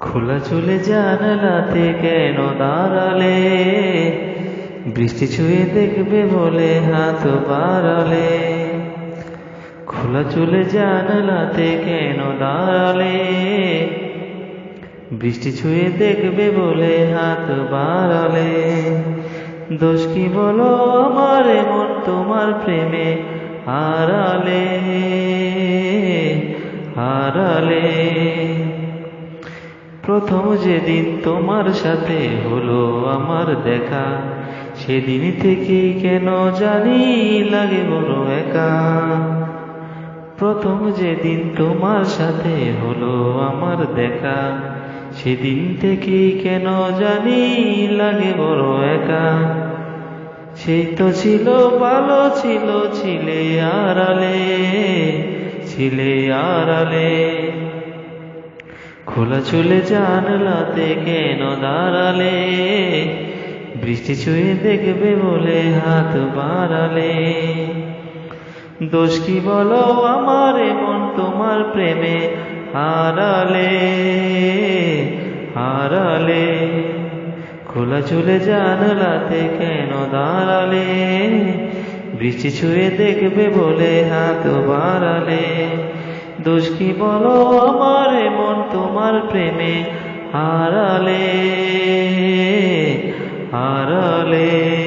খোলা চুলে জানালাতে কেন দাঁড়ালে? বৃষ্টি ছুঁয়ে দেখবে বলে হাত বাড়ালে। খোলা চুলে জানালাতে কেন দাঁড়ালে? বৃষ্টি ছুঁয়ে দেখবে বলে হাত বাড়ালে। দোষ কি বলো আমার মন তোমার প্রেমে হারালে, হারালে। প্রথম যেদিন তোমার সাথে হলো আমার দেখা, সেদিন থেকেই কেন জানি লাগে বড় একা। প্রথম যেদিন তোমার সাথে হলো আমার দেখা, সেদিন থেকেই কেন জানি লাগে বড় একা। সেই তো ছিল ভালো ছিল, ছিলে আড়ালে, ছিলে আড়ালে। খোলা চুলে জানলাতে কেন দাঁড়ালে? বৃষ্টি ছুঁয়ে দেখবে বলে হাত বাড়ালে। দোষ কি বলো আমার মন তোমার প্রেমে হারালে, হারালে। খোলা চুলে জানলাতে কেন দাঁড়ালে? বৃষ্টি ছুঁয়ে দেখবে বলে হাত বাড়ালে। দোষ কি বলো আমার মন তোমার প্রেমে হারালে, হারালে।